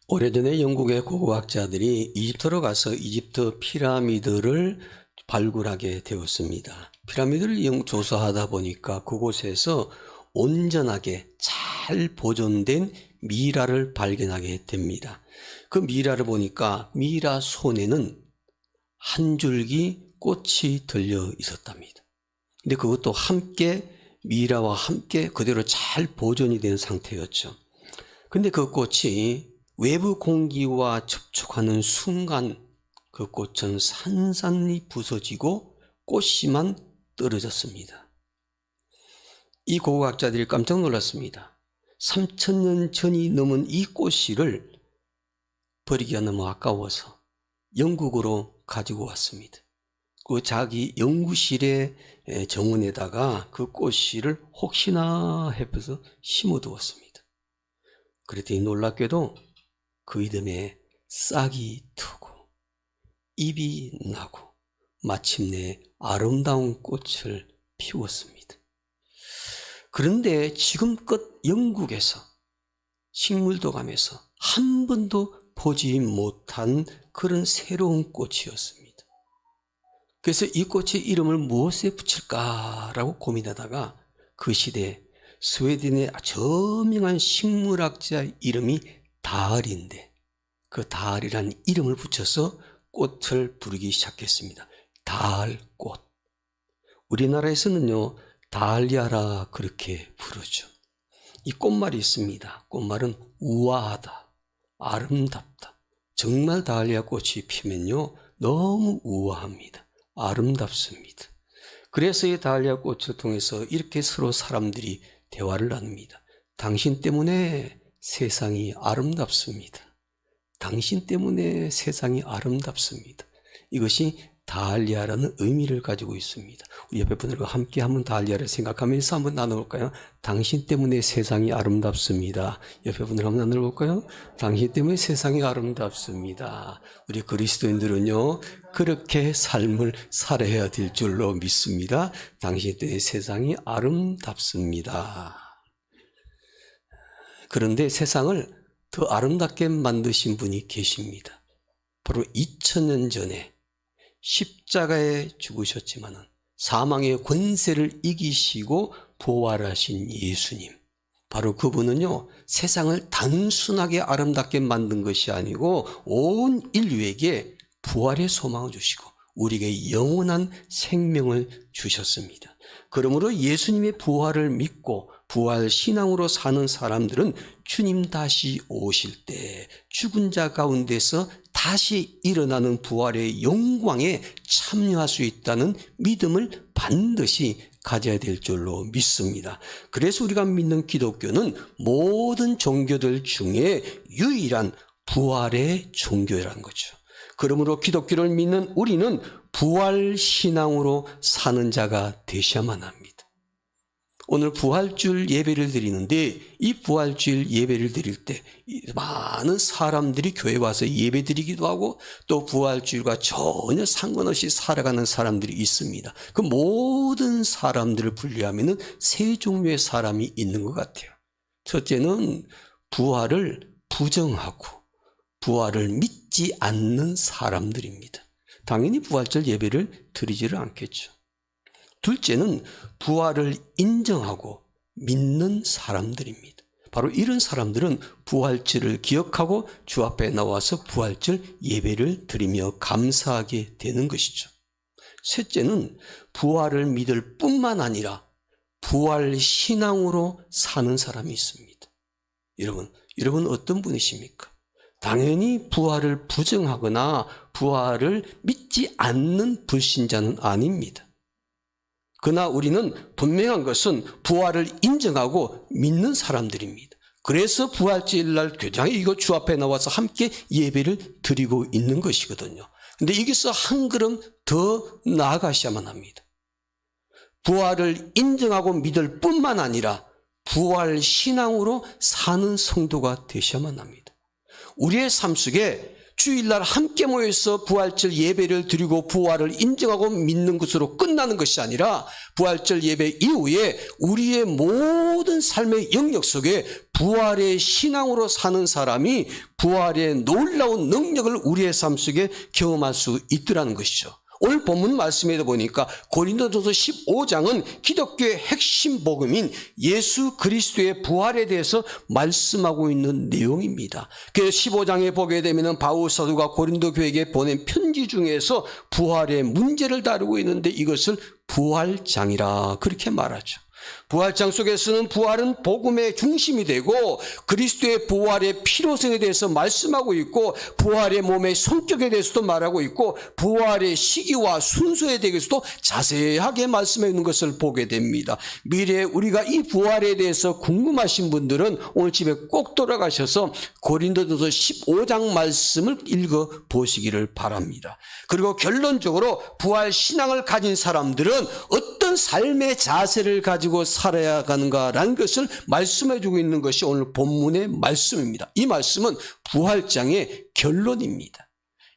오래전에 영국의 고고학자들이 이집트로 가서 이집트 피라미드를 발굴하게 되었습니다. 피라미드를 조사하다 보니까 그곳에서 온전하게 잘 보존된 미라를 발견하게 됩니다. 그 미라를 보니까 미라 손에는 한 줄기 꽃이 들려 있었답니다. 근데 그것도 함께 미라와 함께 그대로 잘 보존이 된 상태였죠. 근데 그 꽃이 외부 공기와 접촉하는 순간 그 꽃은 산산이 부서지고 꽃씨만 떨어졌습니다. 이 고고학자들이 깜짝 놀랐습니다. 3000년 전이 넘은 이 꽃씨를 버리기가 너무 아까워서 영국으로 가지고 왔습니다. 그 자기 연구실의 정원에다가 그 꽃씨를 혹시나 해서 심어두었습니다. 그랬더니 놀랍게도 그 이듬해 싹이 트고 잎이 나고 마침내 아름다운 꽃을 피웠습니다. 그런데 지금껏 영국에서 식물도감에서 한 번도 보지 못한 그런 새로운 꽃이었습니다. 그래서 이 꽃의 이름을 무엇에 붙일까라고 고민하다가 그 시대에 스웨덴의 저명한 식물학자 이름이 다알인데 그 다알이라는 이름을 붙여서 꽃을 부르기 시작했습니다. 다알꽃. 우리나라에서는요 다알리아라 그렇게 부르죠. 이 꽃말이 있습니다. 꽃말은 우아하다, 아름답다. 정말 다알리아 꽃이 피면요 너무 우아합니다. 아름답습니다. 그래서 이 다알리아 꽃을 통해서 이렇게 서로 사람들이 대화를 나눕니다. 당신 때문에 세상이 아름답습니다. 당신 때문에 세상이 아름답습니다. 이것이 다알리아라는 의미를 가지고 있습니다. 우리 옆에 분들과 함께 한번 다알리아를 생각하면서 한번 나눠볼까요? 당신 때문에 세상이 아름답습니다. 옆에 분들 한번 나눠볼까요? 당신 때문에 세상이 아름답습니다. 우리 그리스도인들은요 그렇게 삶을 살아야 될 줄로 믿습니다. 당신 때문에 세상이 아름답습니다. 그런데 세상을 더 아름답게 만드신 분이 계십니다. 바로 2000년 전에 십자가에 죽으셨지만은 사망의 권세를 이기시고 부활하신 예수님. 바로 그분은요 세상을 단순하게 아름답게 만든 것이 아니고 온 인류에게 부활의 소망을 주시고 우리에게 영원한 생명을 주셨습니다. 그러므로 예수님의 부활을 믿고 부활 신앙으로 사는 사람들은 주님 다시 오실 때 죽은 자 가운데서 다시 일어나는 부활의 영광에 참여할 수 있다는 믿음을 반드시 가져야 될 줄로 믿습니다. 그래서 우리가 믿는 기독교는 모든 종교들 중에 유일한 부활의 종교라는 거죠. 그러므로 기독교를 믿는 우리는 부활 신앙으로 사는 자가 되셔야만 합니다. 오늘 부활주일 예배를 드리는데 이 부활주일 예배를 드릴 때 많은 사람들이 교회에 와서 예배 드리기도 하고 또 부활주일과 전혀 상관없이 살아가는 사람들이 있습니다. 그 모든 사람들을 분류하면 세 종류의 사람이 있는 것 같아요. 첫째는 부활을 부정하고 부활을 믿지 않는 사람들입니다. 당연히 부활절 예배를 드리지를 않겠죠. 둘째는 부활을 인정하고 믿는 사람들입니다. 바로 이런 사람들은 부활절을 기억하고 주 앞에 나와서 부활절 예배를 드리며 감사하게 되는 것이죠. 셋째는 부활을 믿을 뿐만 아니라 부활 신앙으로 사는 사람이 있습니다. 여러분 어떤 분이십니까? 당연히 부활을 부정하거나 부활을 믿지 않는 불신자는 아닙니다. 그러나 우리는 분명한 것은 부활을 인정하고 믿는 사람들입니다. 그래서 부활주일날 교장에 이거 주 앞에 나와서 함께 예배를 드리고 있는 것이거든요. 그런데 여기서 한 걸음 더 나아가셔야만 합니다. 부활을 인정하고 믿을 뿐만 아니라 부활 신앙으로 사는 성도가 되셔야만 합니다. 우리의 삶 속에 주일날 함께 모여서 부활절 예배를 드리고 부활을 인정하고 믿는 것으로 끝나는 것이 아니라 부활절 예배 이후에 우리의 모든 삶의 영역 속에 부활의 신앙으로 사는 사람이 부활의 놀라운 능력을 우리의 삶 속에 경험할 수 있더라는 것이죠. 오늘 본문 말씀에도 보니까 고린도전서 15장은 기독교의 핵심 복음인 예수 그리스도의 부활에 대해서 말씀하고 있는 내용입니다. 그래서 15장에 보게 되면 바울 사도가 고린도 교회에게 보낸 편지 중에서 부활의 문제를 다루고 있는데 이것을 부활장이라 그렇게 말하죠. 부활장 속에서는 부활은 복음의 중심이 되고 그리스도의 부활의 필요성에 대해서 말씀하고 있고 부활의 몸의 성격에 대해서도 말하고 있고 부활의 시기와 순서에 대해서도 자세하게 말씀해 있는 것을 보게 됩니다. 미래에 우리가 이 부활에 대해서 궁금하신 분들은 오늘 집에 꼭 돌아가셔서 고린도전서 15장 말씀을 읽어보시기를 바랍니다. 그리고 결론적으로 부활 신앙을 가진 사람들은 어떤 삶의 자세를 가지고 살아야 하는가라는 것을 말씀해 주고 있는 것이 오늘 본문의 말씀입니다. 이 말씀은 부활장의 결론입니다.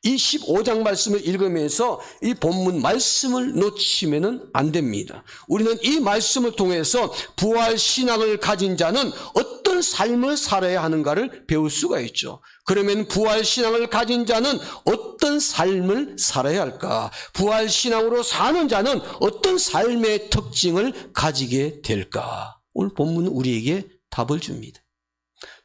이 15장 말씀을 읽으면서 이 본문 말씀을 놓치면 안 됩니다. 우리는 이 말씀을 통해서 부활 신앙을 가진 자는 어떤 삶을 살아야 하는가를 배울 수가 있죠. 그러면 부활 신앙을 가진 자는 어떤 삶을 살아야 할까? 부활 신앙으로 사는 자는 어떤 삶의 특징을 가지게 될까? 오늘 본문은 우리에게 답을 줍니다.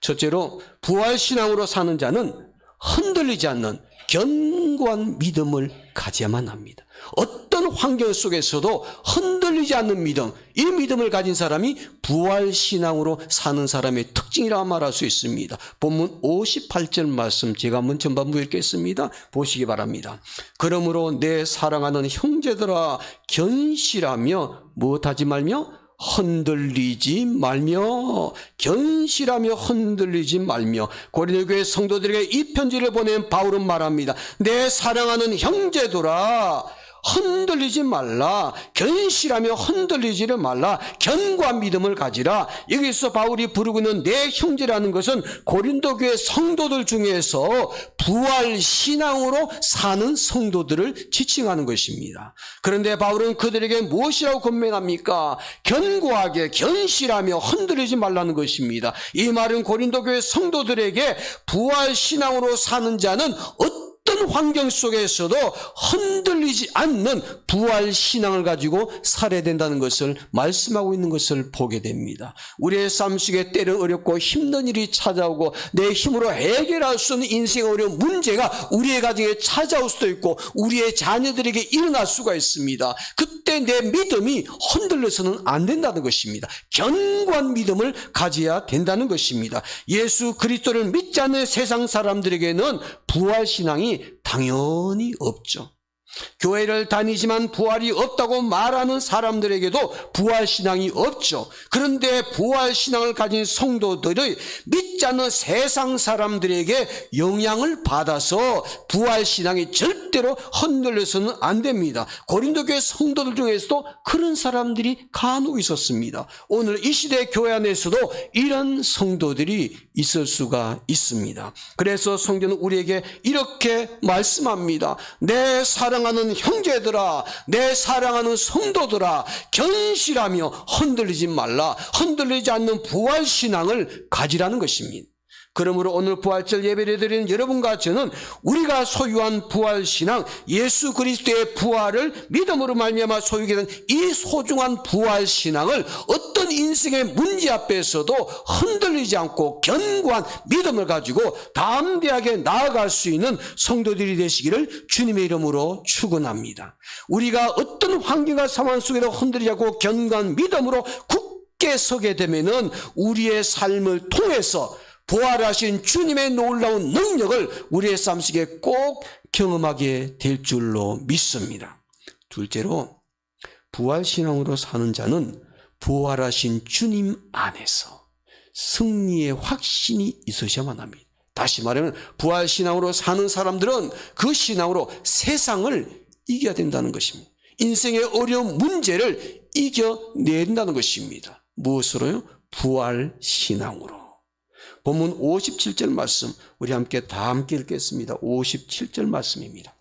첫째로 부활 신앙으로 사는 자는 흔들리지 않는 견고한 믿음을 가져야만 합니다. 어떤 환경 속에서도 흔들리지 않는 믿음, 이 믿음을 가진 사람이 부활신앙으로 사는 사람의 특징이라 말할 수 있습니다. 본문 58절 말씀 제가 한번 전반부 읽겠습니다. 보시기 바랍니다. 그러므로 내 사랑하는 형제들아 견실하며 무엇하지 말며 흔들리지 말며 견실하며 흔들리지 말며 고린도 교회 성도들에게 이 편지를 보낸 바울은 말합니다. 내 사랑하는 형제들아 흔들리지 말라. 견실하며 흔들리지를 말라. 견고한 믿음을 가지라. 여기서 바울이 부르고 있는 내 형제라는 것은 고린도 교회 성도들 중에서 부활 신앙으로 사는 성도들을 지칭하는 것입니다. 그런데 바울은 그들에게 무엇이라고 권면합니까? 견고하게 견실하며 흔들리지 말라는 것입니다. 이 말은 고린도 교회 성도들에게 부활 신앙으로 사는 자는 어떤 환경 속에서도 흔들리지 않는 부활 신앙을 가지고 살아야 된다는 것을 말씀하고 있는 것을 보게 됩니다. 우리의 삶 속에 때로 어렵고 힘든 일이 찾아오고 내 힘으로 해결할 수 없는 인생의 어려운 문제가 우리의 가정에 찾아올 수도 있고 우리의 자녀들에게 일어날 수가 있습니다. 그때 내 믿음이 흔들려서는 안 된다는 것입니다. 견고한 믿음을 가져야 된다는 것입니다. 예수 그리스도를 믿지 않는 세상 사람들에게는 부활 신앙이 당연히 없죠. 교회를 다니지만 부활이 없다고 말하는 사람들에게도 부활신앙이 없죠. 그런데 부활신앙을 가진 성도들의 믿지 않는 세상 사람들에게 영향을 받아서 부활신앙이 절대로 흔들려서는 안 됩니다. 고린도 교회 성도들 중에서도 그런 사람들이 간혹 있었습니다. 오늘 이 시대 교회 안에서도 이런 성도들이 있을 수가 있습니다. 그래서 성경은 우리에게 이렇게 말씀합니다. 내 사랑하는 형제들아, 내 사랑하는 성도들아, 견실하며 흔들리지 말라. 흔들리지 않는 부활신앙을 가지라는 것입니다. 그러므로 오늘 부활절 예배를 드리는 여러분과 저는 우리가 소유한 부활신앙, 예수 그리스도의 부활을 믿음으로 말미암아 소유하게 된 이 소중한 부활신앙을 어떤 인생의 문제 앞에서도 흔들리지 않고 견고한 믿음을 가지고 담대하게 나아갈 수 있는 성도들이 되시기를 주님의 이름으로 축원합니다. 우리가 어떤 환경과 상황 속에도 흔들리지 않고 견고한 믿음으로 굳게 서게 되면은 우리의 삶을 통해서 부활하신 주님의 놀라운 능력을 우리의 삶 속에 꼭 경험하게 될 줄로 믿습니다. 둘째로 부활신앙으로 사는 자는 부활하신 주님 안에서 승리의 확신이 있으셔야만 합니다. 다시 말하면 부활신앙으로 사는 사람들은 그 신앙으로 세상을 이겨야 된다는 것입니다. 인생의 어려운 문제를 이겨내야 된다는 것입니다. 무엇으로요? 부활신앙으로. 본문 57절 말씀 우리 함께 다 함께 읽겠습니다. 57절 말씀입니다.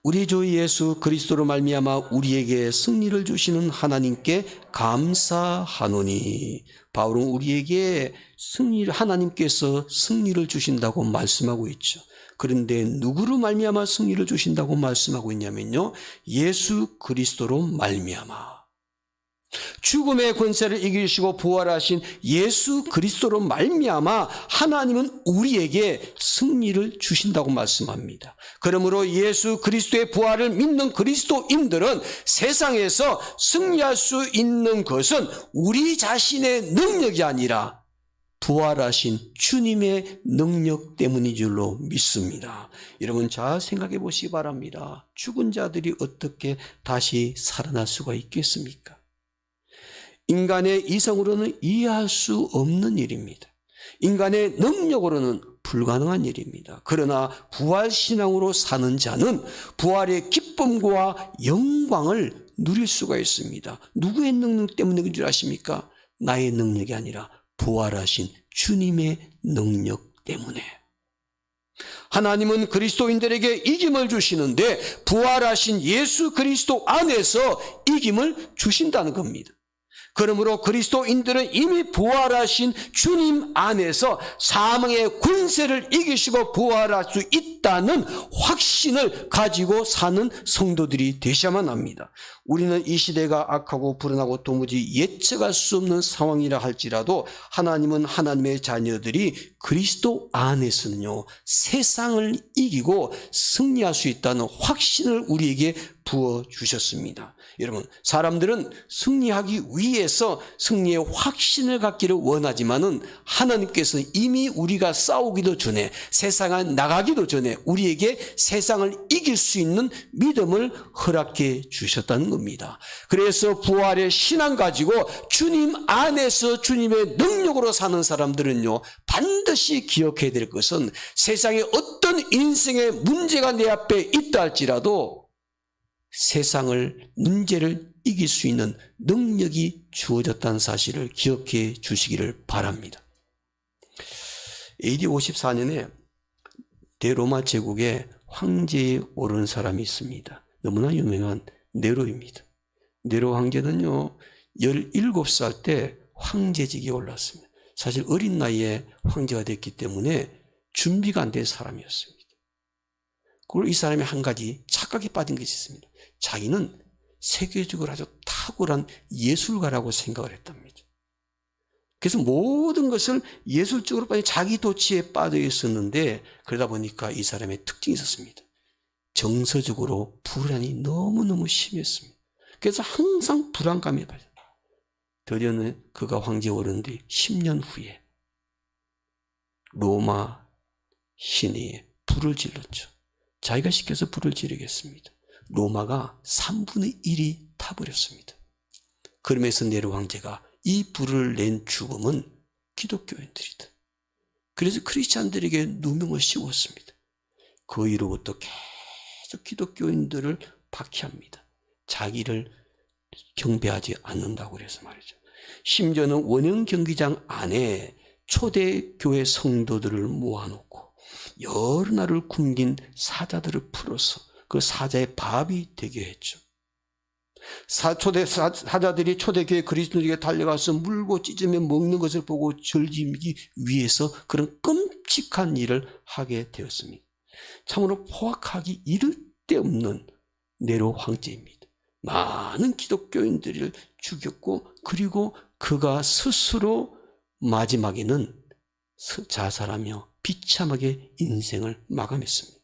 우리 주 예수 그리스도로 말미암아 우리에게 승리를 주시는 하나님께 감사하노니. 바울은 우리에게 하나님께서 승리를 주신다고 말씀하고 있죠. 그런데 누구로 말미암아 승리를 주신다고 말씀하고 있냐면요, 예수 그리스도로 말미암아. 죽음의 권세를 이기시고 부활하신 예수 그리스도로 말미암아 하나님은 우리에게 승리를 주신다고 말씀합니다. 그러므로 예수 그리스도의 부활을 믿는 그리스도인들은 세상에서 승리할 수 있는 것은 우리 자신의 능력이 아니라 부활하신 주님의 능력 때문인 줄로 믿습니다. 여러분 잘 생각해 보시기 바랍니다. 죽은 자들이 어떻게 다시 살아날 수가 있겠습니까? 인간의 이성으로는 이해할 수 없는 일입니다. 인간의 능력으로는 불가능한 일입니다. 그러나 부활신앙으로 사는 자는 부활의 기쁨과 영광을 누릴 수가 있습니다. 누구의 능력 때문인 줄 아십니까? 나의 능력이 아니라 부활하신 주님의 능력 때문에. 하나님은 그리스도인들에게 이김을 주시는데 부활하신 예수 그리스도 안에서 이김을 주신다는 겁니다. 그러므로 그리스도인들은 이미 부활하신 주님 안에서 사망의 권세를 이기시고 부활할 수 있다는 확신을 가지고 사는 성도들이 되셔야만 합니다. 우리는 이 시대가 악하고 불안하고 도무지 예측할 수 없는 상황이라 할지라도 하나님은 하나님의 자녀들이 그리스도 안에서는요, 세상을 이기고 승리할 수 있다는 확신을 우리에게 부어주셨습니다. 여러분, 사람들은 승리하기 위해서 승리의 확신을 갖기를 원하지만은 하나님께서는 이미 우리가 싸우기도 전에, 세상에 나가기도 전에 우리에게 세상을 이길 수 있는 믿음을 허락해 주셨다는 겁니다. 그래서 부활의 신앙 가지고 주님 안에서 주님의 능력으로 사는 사람들은요, 반드시 기억해야 될 것은 세상에 어떤 인생의 문제가 내 앞에 있다 할지라도 세상을, 문제를 이길 수 있는 능력이 주어졌다는 사실을 기억해 주시기를 바랍니다. AD 54년에 대로마 제국의 황제에 오른 사람이 있습니다. 너무나 유명한 네로입니다. 네로 황제는요, 17살 때 황제직에 올랐습니다. 사실 어린 나이에 황제가 됐기 때문에 준비가 안 된 사람이었습니다. 그리고 이 사람이 한 가지 착각에 빠진 것이 있습니다. 자기는 세계적으로 아주 탁월한 예술가라고 생각을 했답니다. 그래서 모든 것을 예술적으로 빠져 자기 도취에 빠져 있었는데, 그러다 보니까 이 사람의 특징이 있었습니다. 정서적으로 불안이 너무너무 심했습니다. 그래서 항상 불안감에 빠졌습니다. 드디어는 그가 황제에 오른 뒤 10년 후에 로마 시내에 불을 질렀죠. 자기가 시켜서 불을 지르겠습니다. 로마가 3분의 1이 타버렸습니다. 그러면서 네로 황제가 이 불을 낸 죽음은 기독교인들이다. 그래서 크리스찬들에게 누명을 씌웠습니다. 그 이후로부터 계속 기독교인들을 박해합니다. 자기를 경배하지 않는다고 그래서 말이죠. 심지어는 원형 경기장 안에 초대교회 성도들을 모아놓고 여러 날을 굶긴 사자들을 풀어서 그 사자의 밥이 되게 했죠. 초대 사자들이 초대교회 그리스도인에게 달려가서 물고 찢으며 먹는 것을 보고 즐기기 위해서 그런 끔찍한 일을 하게 되었습니다. 참으로 포악하기 이를 데 없는 네로 황제입니다. 많은 기독교인들을 죽였고, 그리고 그가 스스로 마지막에는 자살하며 비참하게 인생을 마감했습니다.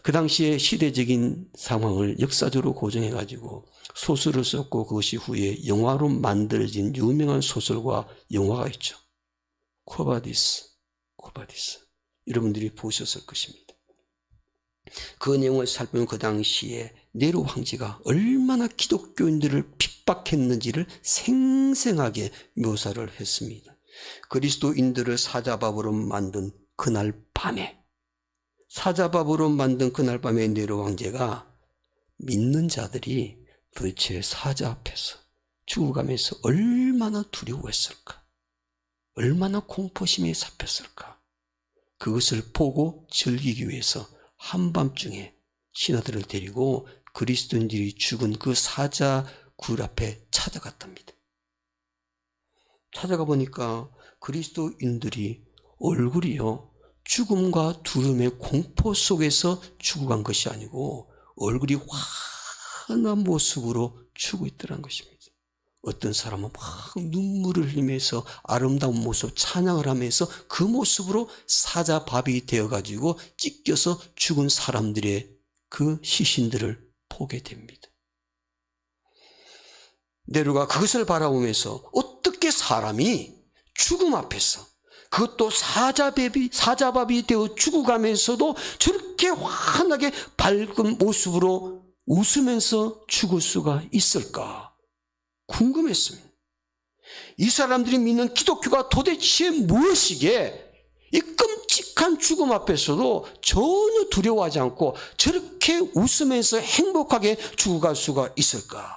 그 당시에 시대적인 상황을 역사적으로 고정해가지고 소설을 썼고, 그것이 후에 영화로 만들어진 유명한 소설과 영화가 있죠. 코바디스. 여러분들이 보셨을 것입니다. 그 내용을 살펴보면 그 당시에 네로 황제가 얼마나 기독교인들을 핍박했는지를 생생하게 묘사를 했습니다. 그리스도인들을 사자밥으로 만든 그날 밤에, 네로 황제가 믿는 자들이 도대체 사자 앞에서 죽어가면서 얼마나 두려워했을까, 얼마나 공포심에 잡혔을까, 그것을 보고 즐기기 위해서 한밤중에 신하들을 데리고 그리스도인들이 죽은 그 사자 굴 앞에 찾아갔답니다. 찾아가 보니까 그리스도인들이 얼굴이요, 죽음과 두려움의 공포 속에서 죽어간 것이 아니고 얼굴이 환한 모습으로 죽어 있더라는 것입니다. 어떤 사람은 막 눈물을 흘리면서 아름다운 모습 찬양을 하면서 그 모습으로 사자밥이 되어가지고 찢겨서 죽은 사람들의 그 시신들을 보게 됩니다. 네로가 그것을 바라보면서 어떻게 사람이 죽음 앞에서, 그것도 사자밥이 되어 죽어가면서도 저렇게 환하게 밝은 모습으로 웃으면서 죽을 수가 있을까 궁금했습니다. 이 사람들이 믿는 기독교가 도대체 무엇이기에 이 끔찍한 죽음 앞에서도 전혀 두려워하지 않고 저렇게 웃으면서 행복하게 죽어갈 수가 있을까?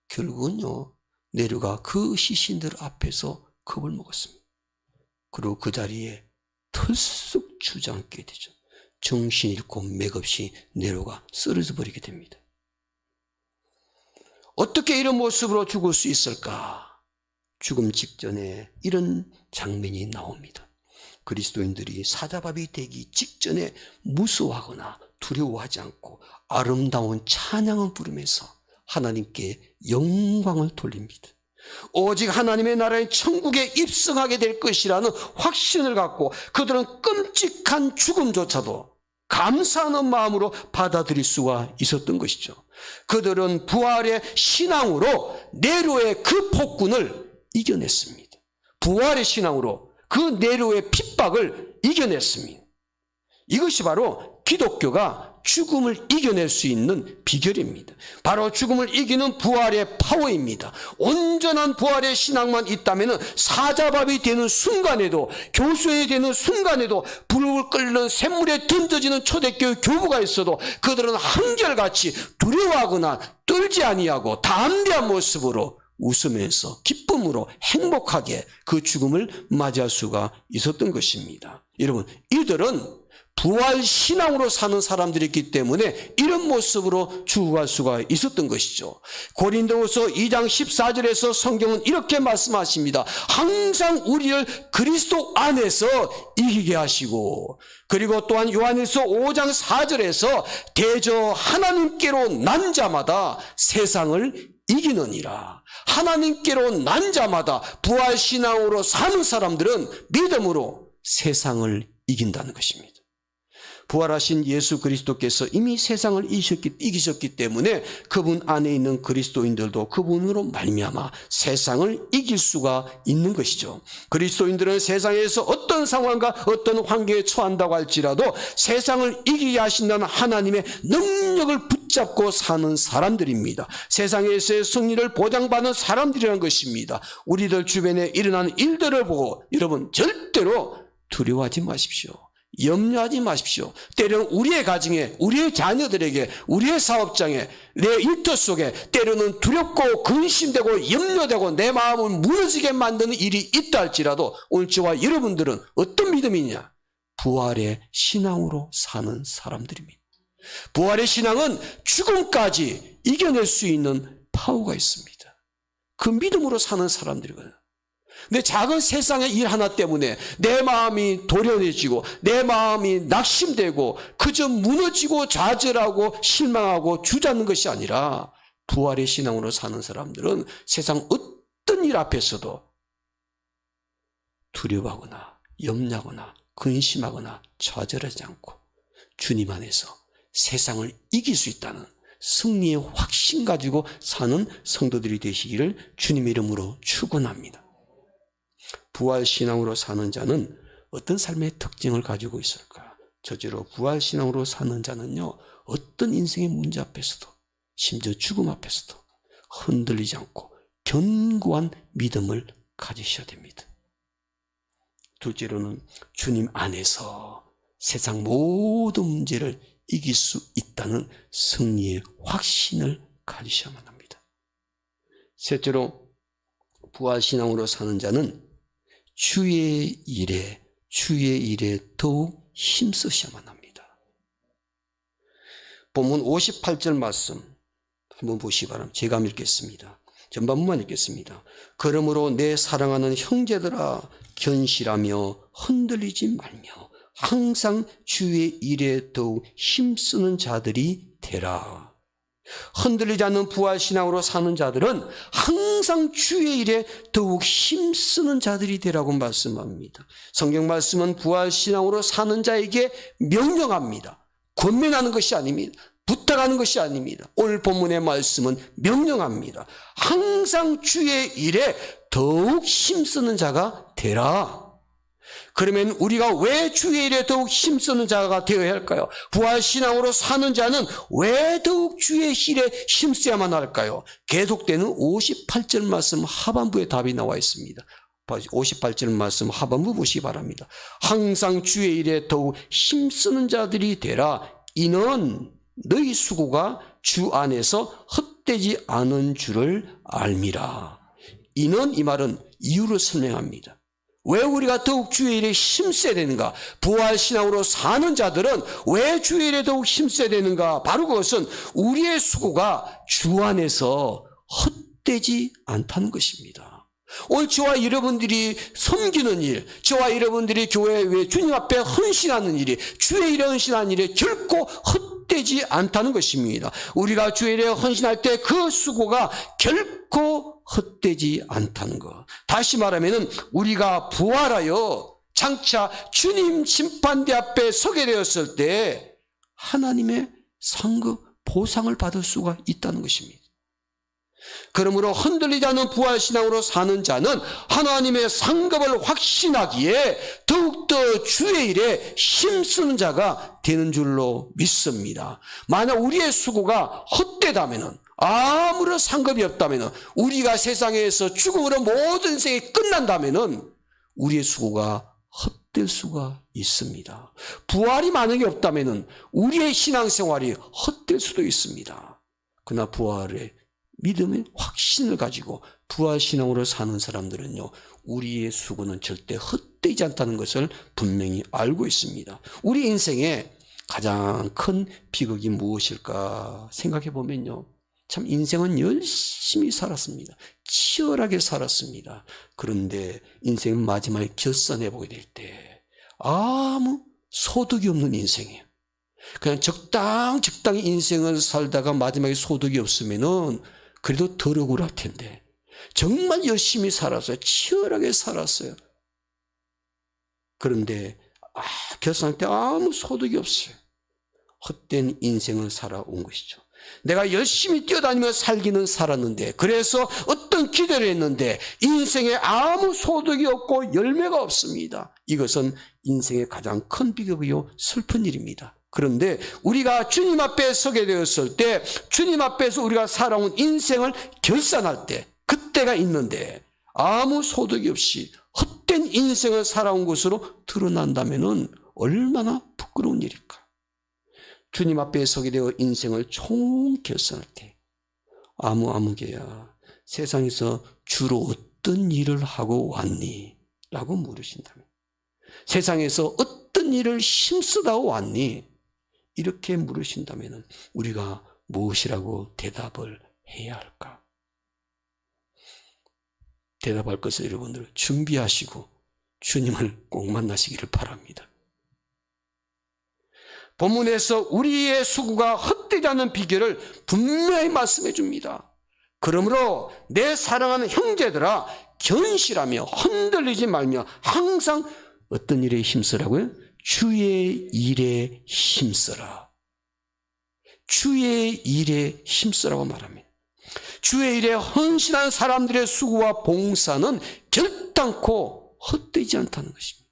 결국은요, 네로가 그 시신들 앞에서 겁을 먹었습니다. 그리고 그 자리에 털썩 주저앉게 되죠. 정신 잃고 맥없이 네로가 쓰러져 버리게 됩니다. 어떻게 이런 모습으로 죽을 수 있을까? 죽음 직전에 이런 장면이 나옵니다. 그리스도인들이 사자밥이 되기 직전에 무서워하거나 두려워하지 않고 아름다운 찬양을 부르면서 하나님께 영광을 돌립니다. 오직 하나님의 나라의 천국에 입성하게 될 것이라는 확신을 갖고 그들은 끔찍한 죽음조차도 감사하는 마음으로 받아들일 수가 있었던 것이죠. 그들은 부활의 신앙으로 네로의 그 폭군을 이겨냈습니다. 부활의 신앙으로 그 네로의 핍박을 이겨냈습니다. 이것이 바로 기독교가 죽음을 이겨낼 수 있는 비결입니다. 바로 죽음을 이기는 부활의 파워입니다. 온전한 부활의 신앙만 있다면 사자밥이 되는 순간에도, 교수에 되는 순간에도, 불을 끓는 샘물에 던져지는 초대교회 교부가 있어도 그들은 한결같이 두려워하거나 떨지 아니하고 담대한 모습으로 웃으면서 기쁨으로 행복하게 그 죽음을 맞이할 수가 있었던 것입니다. 여러분, 이들은 부활 신앙으로 사는 사람들이기 때문에 이런 모습으로 죽어갈 수가 있었던 것이죠. 고린도후서 2장 14절에서 성경은 이렇게 말씀하십니다. 항상 우리를 그리스도 안에서 이기게 하시고, 그리고 또한 요한일서 5장 4절에서 대저 하나님께로 난 자마다 세상을 이기느니라. 하나님께로 난 자마다 부활 신앙으로 사는 사람들은 믿음으로 세상을 이긴다는 것입니다. 부활하신 예수 그리스도께서 이미 세상을 이기셨기 때문에 그분 안에 있는 그리스도인들도 그분으로 말미암아 세상을 이길 수가 있는 것이죠. 그리스도인들은 세상에서 어떤 상황과 어떤 환경에 처한다고 할지라도 세상을 이기게 하신다는 하나님의 능력을 붙잡고 사는 사람들입니다. 세상에서의 승리를 보장받는 사람들이라는 것입니다. 우리들 주변에 일어나는 일들을 보고 여러분 절대로 두려워하지 마십시오. 염려하지 마십시오. 때로는 우리의 가정에, 우리의 자녀들에게, 우리의 사업장에, 내 일터 속에 때로는 두렵고 근심되고 염려되고 내 마음을 무너지게 만드는 일이 있다 할지라도 오늘 저와 여러분들은 어떤 믿음이냐? 부활의 신앙으로 사는 사람들입니다. 부활의 신앙은 죽음까지 이겨낼 수 있는 파워가 있습니다. 그 믿음으로 사는 사람들이거든요. 내 작은 세상의 일 하나 때문에 내 마음이 도련해지고 내 마음이 낙심되고 그저 무너지고 좌절하고 실망하고 주저앉는 것이 아니라 부활의 신앙으로 사는 사람들은 세상 어떤 일 앞에서도 두려워하거나 염려하거나 근심하거나 좌절하지 않고 주님 안에서 세상을 이길 수 있다는 승리의 확신 가지고 사는 성도들이 되시기를 주님의 이름으로 축원합니다. 부활신앙으로 사는 자는 어떤 삶의 특징을 가지고 있을까? 저지로 부활신앙으로 사는 자는요, 어떤 인생의 문제 앞에서도, 심지어 죽음 앞에서도 흔들리지 않고 견고한 믿음을 가지셔야 됩니다. 둘째로는 주님 안에서 세상 모든 문제를 이길 수 있다는 승리의 확신을 가지셔야만 합니다. 셋째로 부활신앙으로 사는 자는 주의 일에 더욱 힘쓰셔야만 합니다. 본문 58절 말씀 한번 보시기 바랍니다. 제가 읽겠습니다. 전반부만 읽겠습니다. 그러므로 내 사랑하는 형제들아 견실하며 흔들리지 말며 항상 주의 일에 더욱 힘쓰는 자들이 되라. 흔들리지 않는 부활신앙으로 사는 자들은 항상 주의 일에 더욱 힘쓰는 자들이 되라고 말씀합니다. 성경 말씀은 부활신앙으로 사는 자에게 명령합니다. 권면하는 것이 아닙니다. 부탁하는 것이 아닙니다. 오늘 본문의 말씀은 명령합니다. 항상 주의 일에 더욱 힘쓰는 자가 되라. 그러면 우리가 왜 주의 일에 더욱 힘쓰는 자가 되어야 할까요? 부활신앙으로 사는 자는 왜 더욱 주의 일에 힘써야만 할까요? 계속되는 58절 말씀 하반부에 답이 나와 있습니다. 58절 말씀 하반부 보시기 바랍니다. 항상 주의 일에 더욱 힘쓰는 자들이 되라. 이는 너희 수고가 주 안에서 헛되지 않은 줄을 알미라. 이는 이 말은 이유를 설명합니다. 왜 우리가 더욱 주의 일에 힘써야 되는가? 부활신앙으로 사는 자들은 왜 주의 일에 더욱 힘써야 되는가? 바로 그것은 우리의 수고가 주 안에서 헛되지 않다는 것입니다. 오늘 저와 여러분들이 섬기는 일, 저와 여러분들이 교회 외 주님 앞에 헌신하는 일이, 주의 일에 헌신하는 일이 결코 헛되지 않다는 것입니다. 우리가 주의 일에 헌신할 때 그 수고가 결코 헛되지 않다는 것. 다시 말하면 우리가 부활하여 장차 주님 심판대 앞에 서게 되었을 때 하나님의 상급 보상을 받을 수가 있다는 것입니다. 그러므로 흔들리지 않는 부활신앙으로 사는 자는 하나님의 상급을 확신하기에 더욱더 주의 일에 힘쓰는 자가 되는 줄로 믿습니다. 만약 우리의 수고가 헛되다면, 아무런 상급이 없다면, 우리가 세상에서 죽음으로 모든 인생이 끝난다면 우리의 수고가 헛될 수가 있습니다. 부활이 만약에 없다면 우리의 신앙생활이 헛될 수도 있습니다. 그러나 부활의 믿음의 확신을 가지고 부활신앙으로 사는 사람들은요, 우리의 수고는 절대 헛되지 않다는 것을 분명히 알고 있습니다. 우리 인생에 가장 큰 비극이 무엇일까 생각해 보면요, 참 인생은 열심히 살았습니다. 치열하게 살았습니다. 그런데 인생 마지막에 결산해 보게 될 때 아무 소득이 없는 인생이에요. 그냥 적당히 인생을 살다가 마지막에 소득이 없으면은 그래도 덜 억울할 텐데, 정말 열심히 살았어요. 치열하게 살았어요. 그런데 결산할 때 아무 소득이 없어요. 헛된 인생을 살아온 것이죠. 내가 열심히 뛰어다니며 살기는 살았는데, 그래서 어떤 기대를 했는데 인생에 아무 소득이 없고 열매가 없습니다. 이것은 인생의 가장 큰 비극이요 슬픈 일입니다. 그런데 우리가 주님 앞에 서게 되었을 때, 주님 앞에서 우리가 살아온 인생을 결산할 때, 그때가 있는데 아무 소득이 없이 헛된 인생을 살아온 것으로 드러난다면 얼마나 부끄러운 일일까? 주님 앞에 서게 되어 인생을 총 결산할 때, 아무개야 세상에서 주로 어떤 일을 하고 왔니? 라고 물으신다면, 세상에서 어떤 일을 힘쓰다 왔니? 이렇게 물으신다면 우리가 무엇이라고 대답을 해야 할까? 대답할 것을 여러분들 준비하시고 주님을 꼭 만나시기를 바랍니다. 본문에서 우리의 수고가 헛되지 않는 비결을 분명히 말씀해 줍니다. 그러므로 내 사랑하는 형제들아 견실하며 흔들리지 말며 항상 어떤 일에 힘쓰라고요? 주의 일에 힘써라. 주의 일에 힘쓰라고 말합니다. 주의 일에 헌신한 사람들의 수고와 봉사는 결단코 헛되지 않다는 것입니다.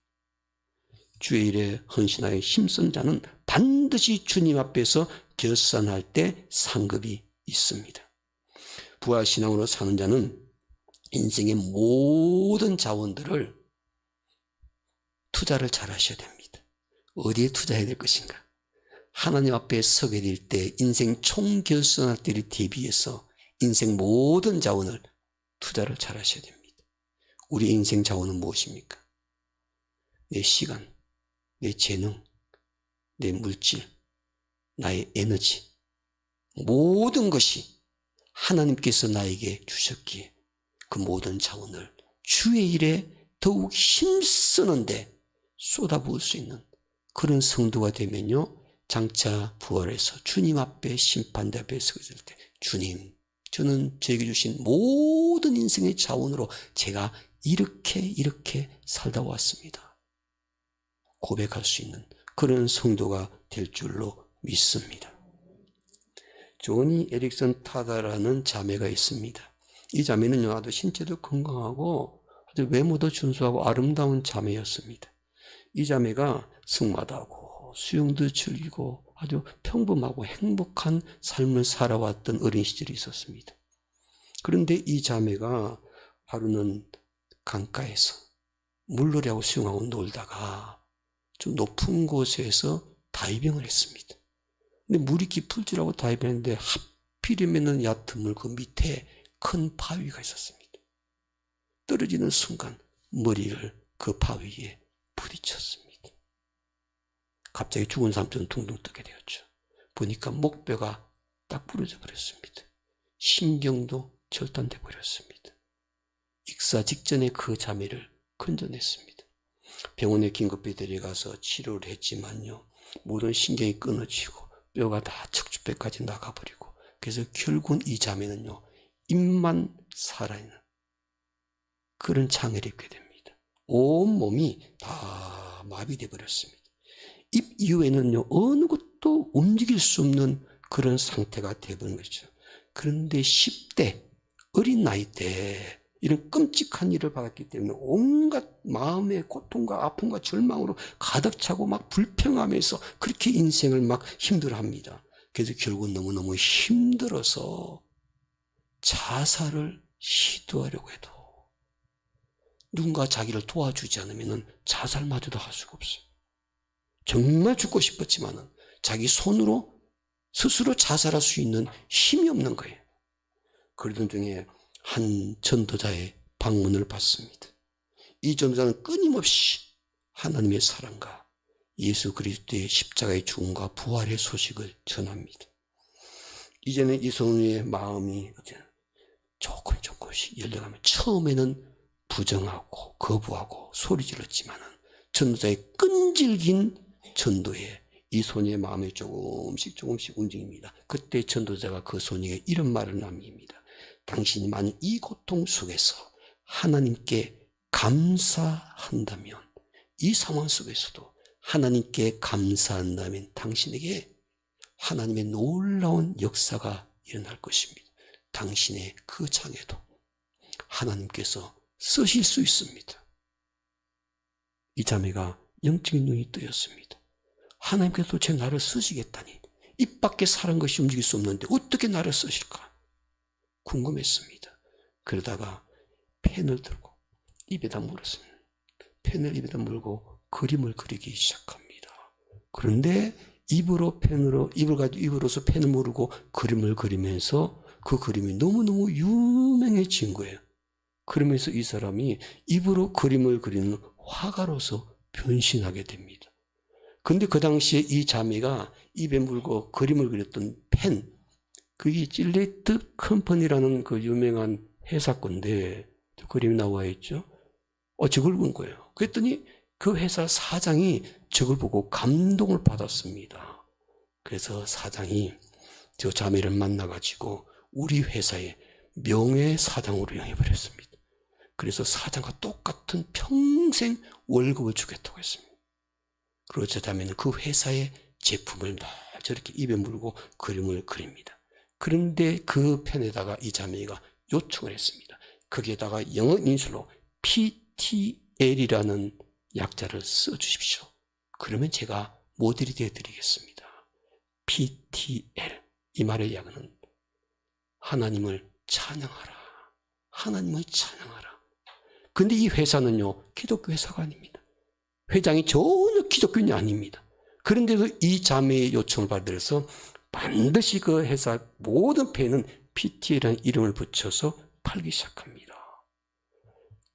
주의 일에 헌신하여 힘쓴 자는 반드시 주님 앞에서 결산할 때 상급이 있습니다. 부활신앙으로 사는 자는 인생의 모든 자원들을 투자를 잘 하셔야 됩니다. 어디에 투자해야 될 것인가? 하나님 앞에 서게 될 때 인생 총결산할 때를 대비해서 인생 모든 자원을 투자를 잘 하셔야 됩니다. 우리 인생 자원은 무엇입니까? 내 시간, 내 재능, 내 물질, 나의 에너지, 모든 것이 하나님께서 나에게 주셨기에 그 모든 자원을 주의 일에 더욱 힘쓰는데 쏟아부을 수 있는 그런 성도가 되면요, 장차 부활해서 주님 앞에 심판대 앞에 서게 될 때, 주님, 저는 저에게 주신 모든 인생의 자원으로 제가 이렇게 살다 왔습니다, 고백할 수 있는 그런 성도가 될 줄로 믿습니다. 조니 에릭슨 타다라는 자매가 있습니다. 이 자매는요, 아주 신체도 건강하고 아주 외모도 준수하고 아름다운 자매였습니다. 이 자매가 승마도 하고 수영도 즐기고 아주 평범하고 행복한 삶을 살아왔던 어린 시절이 있었습니다. 그런데 이 자매가 하루는 강가에서 물놀이하고 수영하고 놀다가 좀 높은 곳에서 다이빙을 했습니다. 근데 물이 깊을 줄 알고 다이빙했는데 하필이면 얕은 물 그 밑에 큰 바위가 있었습니다. 떨어지는 순간 머리를 그 바위에 부딪혔습니다. 갑자기 죽은 사람처럼 둥둥 뜨게 되었죠. 보니까 목뼈가 딱 부러져 버렸습니다. 신경도 절단돼 버렸습니다. 익사 직전에 그 자매를 건져냈습니다. 병원에 긴급히 데려가서 치료를 했지만요, 모든 신경이 끊어지고 뼈가 다 척추뼈까지 나가버리고, 그래서 결국은 이 자매는요, 입만 살아있는 그런 장애를 입게 됩니다. 온 몸이 다 마비돼 버렸습니다. 입 이후에는요, 어느 것도 움직일 수 없는 그런 상태가 되어버린 거죠. 그런데 10대 어린 나이 때 이런 끔찍한 일을 받았기 때문에 온갖 마음의 고통과 아픔과 절망으로 가득 차고 막 불평하면서 그렇게 인생을 막 힘들어합니다. 그래서 결국은 너무너무 힘들어서 자살을 시도하려고 해도 누군가 자기를 도와주지 않으면 자살마저도 할 수가 없어요. 정말 죽고 싶었지만 자기 손으로 스스로 자살할 수 있는 힘이 없는 거예요. 그러던 중에 한 전도자의 방문을 받습니다. 이 전도자는 끊임없이 하나님의 사랑과 예수 그리스도의 십자가의 죽음과 부활의 소식을 전합니다. 이제는 이 성도의 마음이 조금씩 열려가면, 처음에는 부정하고 거부하고 소리 질렀지만 전도자의 끈질긴 전도에 이 소녀의 마음이 조금씩 움직입니다. 그때 전도자가 그 소녀에게 이런 말을 남깁니다. 당신이 만약 이 고통 속에서 하나님께 감사한다면, 이 상황 속에서도 하나님께 감사한다면 당신에게 하나님의 놀라운 역사가 일어날 것입니다. 당신의 그 장애도 하나님께서 쓰실 수 있습니다. 이 자매가 영적인 눈이 뜨였습니다. 하나님께서 도대체 나를 쓰시겠다니, 입 밖에 사는 것이 움직일 수 없는데 어떻게 나를 쓰실까 궁금했습니다. 그러다가 펜을 들고 입에다 물었습니다. 펜을 입에다 물고 그림을 그리기 시작합니다. 그런데 입으로서 펜을 물고 그림을 그리면서 그 그림이 너무너무 유명해진 거예요. 그러면서 이 사람이 입으로 그림을 그리는 화가로서 변신하게 됩니다. 근데 그 당시에 이 자매가 입에 물고 그림을 그렸던 펜, 그게 질레이트 컴퍼니라는 그 유명한 회사 건데, 그림이 나와 있죠. 저걸 본 거예요. 그랬더니 그 회사 사장이 저걸 보고 감동을 받았습니다. 그래서 사장이 저 자매를 만나가지고 우리 회사의 명예사장으로 영입을 했습니다. 그래서 사장과 똑같은 평생 월급을 주겠다고 했습니다. 그리고 저 자매는 그 회사의 제품을 막 저렇게 입에 물고 그림을 그립니다. 그런데 그 펜에다가 이 자매가 요청을 했습니다. 거기에다가 영어 인술로 PTL이라는 약자를 써주십시오. 그러면 제가 모델이 되어드리겠습니다. PTL, 이 말의 약은 하나님을 찬양하라, 하나님을 찬양하라. 근데 이 회사는요, 기독교 회사가 아닙니다. 회장이 전혀 기독교인이 아닙니다. 그런데도 이 자매의 요청을 받아서 반드시 그 회사 모든 펜은 PT라는 이름을 붙여서 팔기 시작합니다.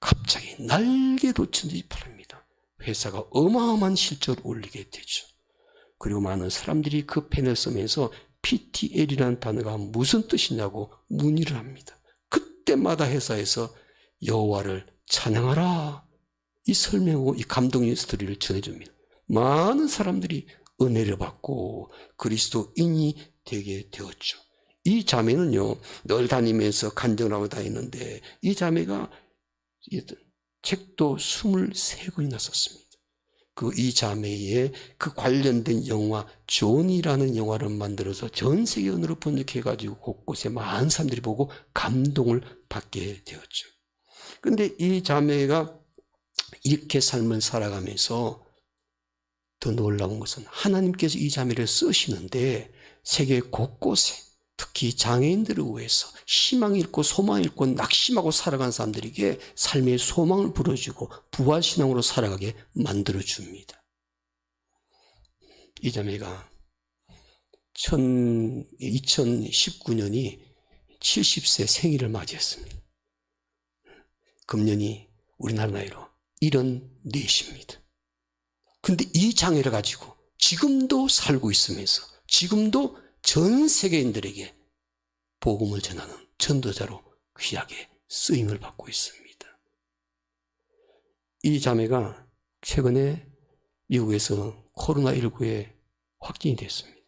갑자기 날개 돋친듯이 팔립니다. 회사가 어마어마한 실적을 올리게 되죠. 그리고 많은 사람들이 그 펜을 쓰면서 PTL이라는 단어가 무슨 뜻이냐고 문의를 합니다. 그때마다 회사에서 여호와를 찬양하라, 이 설명하고 이 감동의 스토리를 전해줍니다. 많은 사람들이 은혜를 받고 그리스도인이 되게 되었죠. 이 자매는요, 늘 다니면서 간증을 하고 다니는데 이 자매가 책도 23권이나 썼습니다. 이 자매의 그 관련된 영화 존이라는 영화를 만들어서 전 세계 언어로 번역해가지고 곳곳에 많은 사람들이 보고 감동을 받게 되었죠. 그런데 이 자매가 이렇게 삶을 살아가면서 더 놀라운 것은 하나님께서 이 자매를 쓰시는데 세계 곳곳에 특히 장애인들을 위해서 희망을 잃고 소망을 잃고 낙심하고 살아간 사람들에게 삶의 소망을 불어주고 부활신앙으로 살아가게 만들어줍니다. 이 자매가 2019년이 70세 생일을 맞이했습니다. 금년이 우리나라 나이로 74입니다. 근데 이 장애를 가지고 지금도 살고 있으면서 지금도 전 세계인들에게 복음을 전하는 전도자로 귀하게 쓰임을 받고 있습니다. 이 자매가 최근에 미국에서 코로나19에 확진이 됐습니다.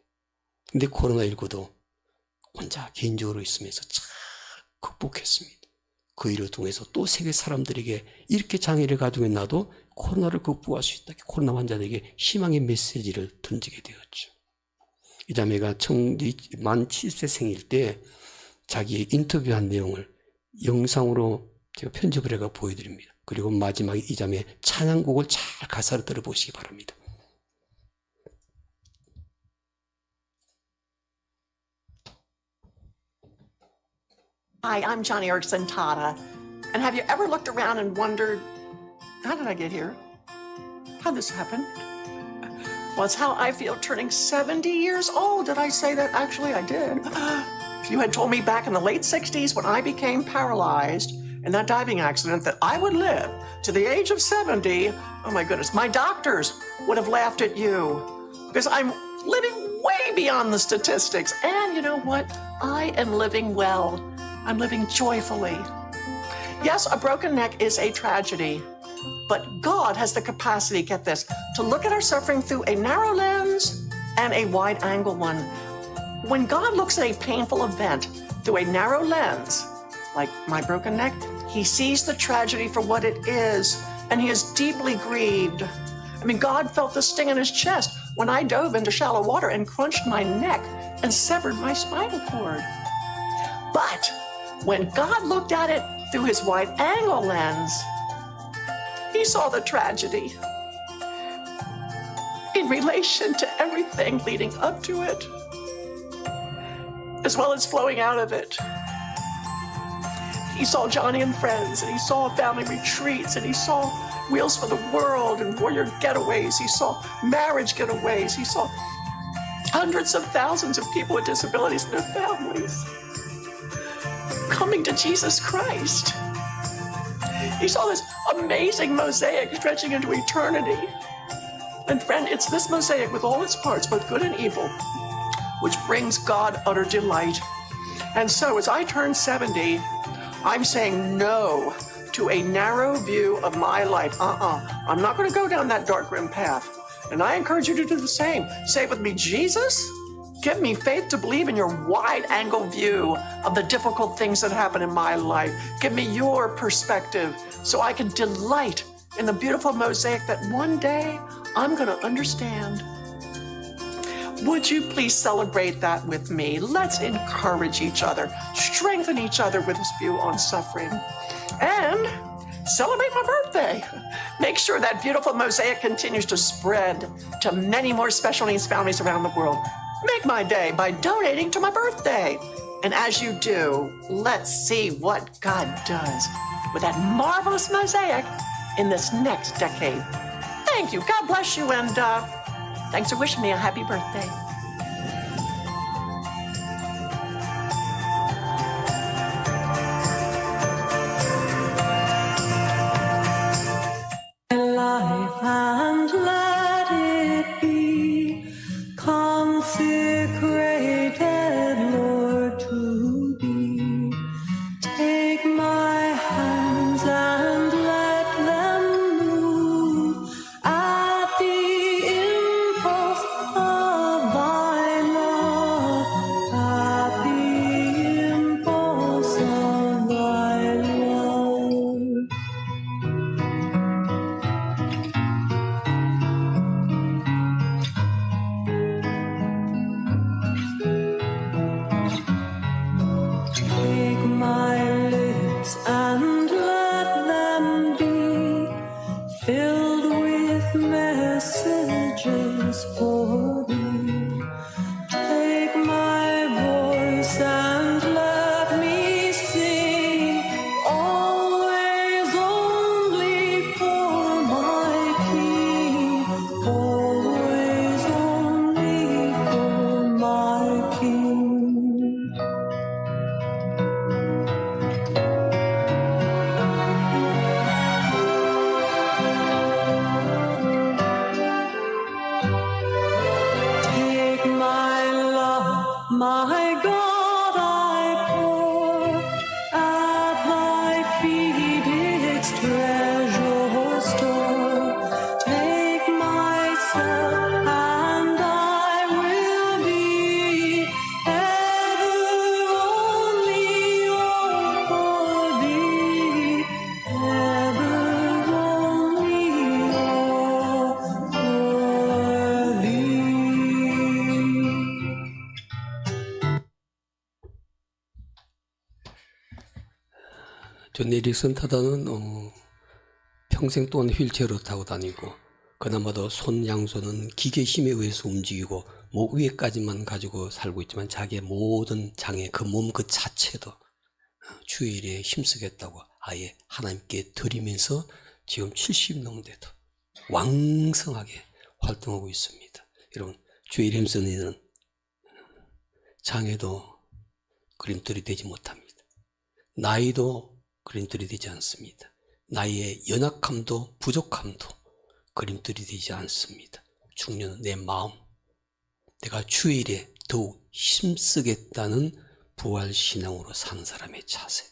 근데 코로나19도 혼자 개인적으로 있으면서 잘 극복했습니다. 그 일을 통해서 또 세계 사람들에게 이렇게 장애를 가지고 나도 코로나를 극복할 수 있다, 코로나 환자들에게 희망의 메시지를 던지게 되었죠. 이 자매가 만 70세 생일 때 자기 인터뷰한 내용을 영상으로 제가 편집을 해가 보여드립니다. 그리고 마지막에 이 자매의 찬양곡을 잘 가사를 들어보시기 바랍니다. Hi, I'm Johnny Erickson Tata. And have you ever looked around and wondered, how did I get here? How'd this happen? Well, it's how I feel turning 70 years old. Did I say that? Actually, I did. If you had told me back in the late 60s when I became paralyzed in that diving accident that I would live to the age of 70, oh my goodness, my doctors would have laughed at you because I'm living way beyond the statistics. And you know what? I am living well. I'm living joyfully. Yes, a broken neck is a tragedy, but God has the capacity, get this, to look at our suffering through a narrow lens and a wide angle one. When God looks at a painful event through a narrow lens, like my broken neck, he sees the tragedy for what it is, and he is deeply grieved. I mean, God felt the sting in his chest when I dove into shallow water and crunched my neck and severed my spinal cord. But when God looked at it through his wide-angle lens, he saw the tragedy in relation to everything leading up to it, as well as flowing out of it. He saw Johnny and Friends, and he saw family retreats, and he saw Wheels for the World and Warrior Getaways. He saw marriage getaways. He saw hundreds of thousands of people with disabilities and their families coming to Jesus Christ. He saw this amazing mosaic stretching into eternity. And friend, it's this mosaic with all its parts, both good and evil, which brings God utter delight. And so as I turn 70, I'm saying no to a narrow view of my life. I'm not going to go down that dark, grim path. And I encourage you to do the same. Say with me, Jesus, give me faith to believe in your wide-angle view of the difficult things that happen in my life. Give me your perspective so I can delight in the beautiful mosaic that one day I'm going to understand. Would you please celebrate that with me? Let's encourage each other, strengthen each other with this view on suffering, and celebrate my birthday. Make sure that beautiful mosaic continues to spread to many more special needs families around the world. Make my day by donating to my birthday. And as you do, let's see what God does with that marvelous mosaic in this next decade. Thank you. God bless you. And thanks for wishing me a happy birthday. Life and let it be consecrated. messages for thee. Take my voice and let me sing, always only for my King, always only for my King. Take my love, my God, I pour at thy feet its treasure store. Take myself and I will be ever only all for thee, ever only all for thee. 존 에릭슨 타다는 평생 동안 휠체어로 타고 다니고 그나마도 손 양손은 기계 힘에 의해서 움직이고 목 위에까지만 가지고 살고 있지만 자기의 모든 장애 그 몸 그 자체도 주의 일에 힘쓰겠다고 아예 하나님께 드리면서 지금 70 넘은데도 왕성하게 활동하고 있습니다. 여러분 주의 일 힘쓰는 이는 장애도 그림돌이 되지 못합니다. 나이도 그림돌이 되지 않습니다. 나이의 연약함도 부족함도 그림돌이 되지 않습니다. 중요한 내 마음, 내가 주의 일에 더욱 힘쓰겠다는 부활신앙으로 사는 사람의 자세.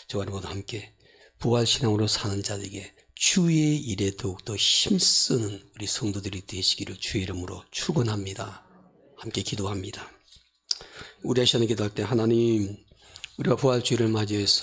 저와 모두 함께 부활신앙으로 사는 자들에게 주의 일에 더욱더 힘쓰는 우리 성도들이 되시기를 주의 이름으로 축원합니다. 함께 기도합니다. 우리 시간에 기도할 때 하나님, 우리가 부활주일을 맞이해서